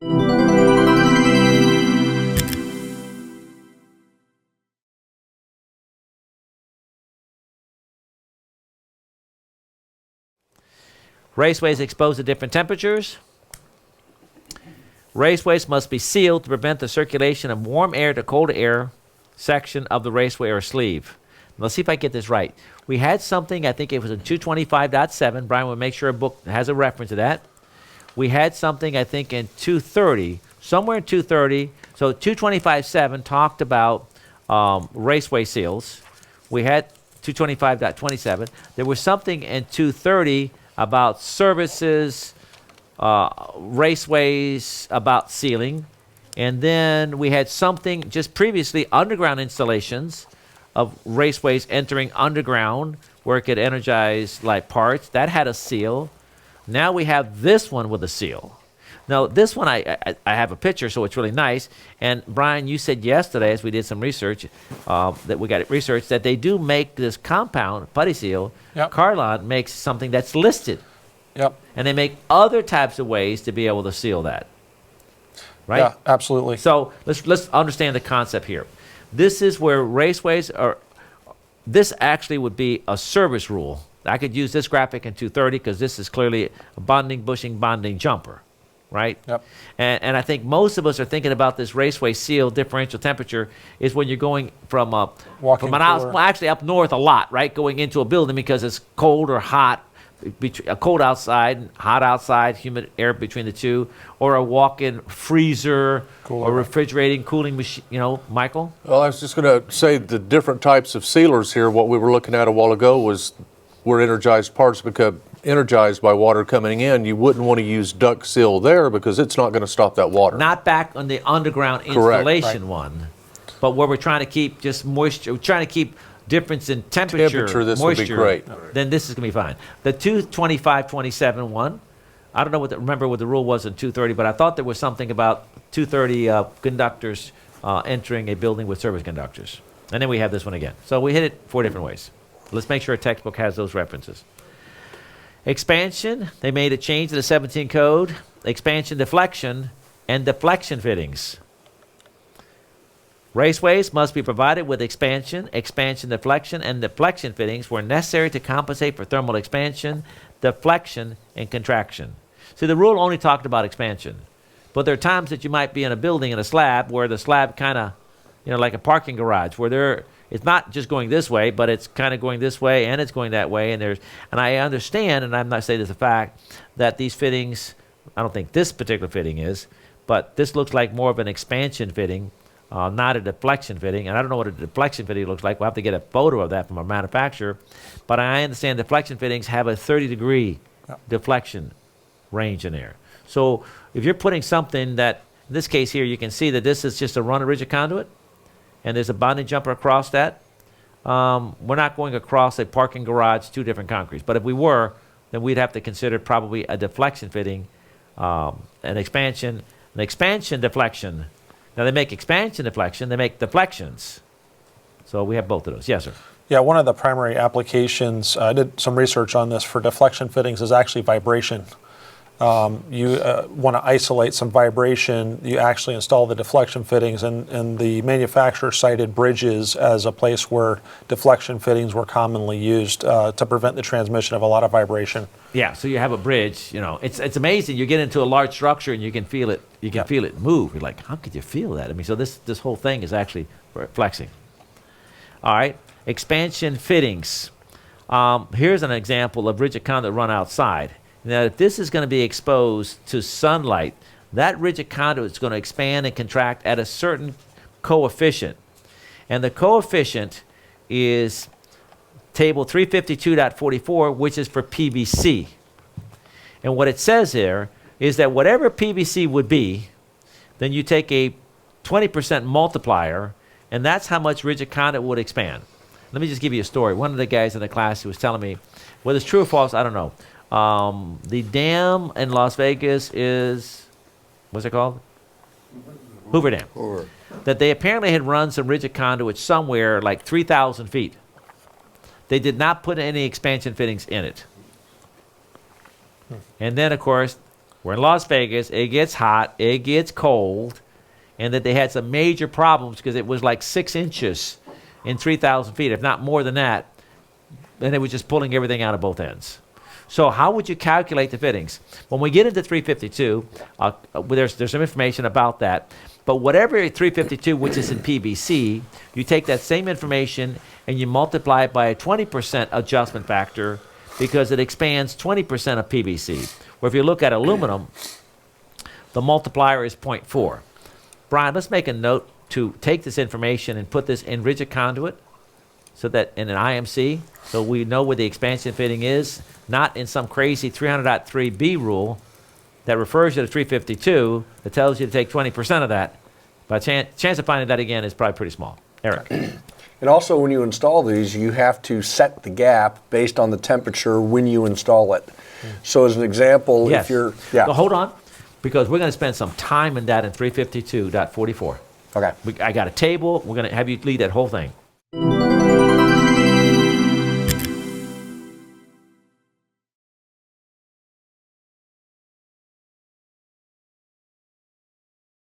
Raceways exposed to different temperatures. Raceways must be sealed to prevent the circulation of warm air to cold air section of the raceway or sleeve. Let's see if I get this right. We had something, I think it was in 225.7. Brian will make sure a book has a reference to that. We had something, I think, in 230, somewhere in 230. So 225.7 talked about raceway seals. We had 225.27. There was something in 230 about services, raceways, about sealing. And then we had something just previously, underground installations of raceways entering underground where it could energize like parts. That had a seal. Now we have this one with a seal. Now this one I have a picture, so it's really nice. And Brian, you said yesterday, as we did some research, that we got it researched, that they do make this compound putty seal. Yep. Carlon makes something that's listed. Yep. And they make other types of ways to be able to seal that. Right? Yeah, absolutely. So let's understand the concept here. This is where raceways are. This actually would be a service rule. I could use this graphic in 230 because this is clearly a bonding, bushing, bonding jumper, right? Yep. And I think most of us are thinking about this raceway seal differential temperature is when you're going from an house, well, actually up north a lot, right? Going into a building because it's cold or hot, cold outside, hot outside, humid air between the two, or a walk-in freezer or refrigerating cooling machine, Michael? Well, I was just going to say the different types of sealers here. What we were looking at a while ago were energized parts become energized by water coming in. You wouldn't want to use duct seal there because it's not going to stop that water. Not back on the underground installation one, but where we're trying to keep just moisture, we're trying to keep difference in temperature, this moisture, would be great. Then this is going to be fine. The 225.27 one, I don't know remember what the rule was in 230, but I thought there was something about 230 conductors entering a building with service conductors. And then we have this one again. So we hit it 4 different ways. Let's make sure a textbook has those references. Expansion, they made a change to the 17 code. Expansion, deflection, and deflection fittings. Raceways must be provided with expansion, deflection, and deflection fittings where necessary to compensate for thermal expansion, deflection, and contraction. See, the rule only talked about expansion. But there are times that you might be in a building in a slab where the slab kind of, like a parking garage, where it's not just going this way, but it's kind of going this way and it's going that way. And I understand, and I'm not saying this is a fact, that these fittings, I don't think this particular fitting is, but this looks like more of an expansion fitting, not a deflection fitting. And I don't know what a deflection fitting looks like. We'll have to get a photo of that from our manufacturer. But I understand deflection fittings have a 30-degree deflection range in there. So if you're putting something that, in this case here, you can see that this is just a run of rigid conduit, and there's a bonding jumper across that. We're not going across a parking garage, 2 different concretes. But if we were, then we'd have to consider probably a deflection fitting, an expansion deflection. Now they make expansion deflection, they make deflections. So we have both of those. Yes, sir. Yeah, one of the primary applications, I did some research on this for deflection fittings, is actually vibration. You want to isolate some vibration, you actually install the deflection fittings, and the manufacturer cited bridges as a place where deflection fittings were commonly used to prevent the transmission of a lot of vibration. Yeah, so you have a bridge, it's amazing. You get into a large structure and you can feel it, feel it move. You're like, how could you feel that? I mean, so this whole thing is actually flexing. All right, expansion fittings. Here's an example of rigid conduit run outside. Now, if this is going to be exposed to sunlight, that rigid conduit is going to expand and contract at a certain coefficient. And the coefficient is table 352.44, which is for PVC. And what it says there is that whatever PVC would be, then you take a 20% multiplier, and that's how much rigid conduit would expand. Let me just give you a story. One of the guys in the class who was telling me, whether it's true or false, I don't know. The dam in Las Vegas is, what's it called? Hoover Dam. Hoover. That they apparently had run some rigid conduit somewhere like 3,000 feet. They did not put any expansion fittings in it. And then, of course, We're in Las Vegas. It gets hot. It gets cold. And that they had some major problems because it was like 6 inches in 3,000 feet, if not more than that. And it was just pulling everything out of both ends. So how would you calculate the fittings? When we get into 352, there's some information about that. But whatever 352, which is in PVC, you take that same information and you multiply it by a 20% adjustment factor because it expands 20% of PVC. Where if you look at aluminum, the multiplier is 0.4. Brian, let's make a note to take this information and put this in rigid conduit so that in an IMC, so we know where the expansion fitting is, not in some crazy 300.3b rule that refers you to 352 that tells you to take 20% of that. But chance of finding that again is probably pretty small. Eric. And also when you install these, you have to set the gap based on the temperature when you install it. So as an example, Yes. if you're, So hold on, because we're going to spend some time in that in 352.44. Okay. I got a table. We're going to have you lead that whole thing.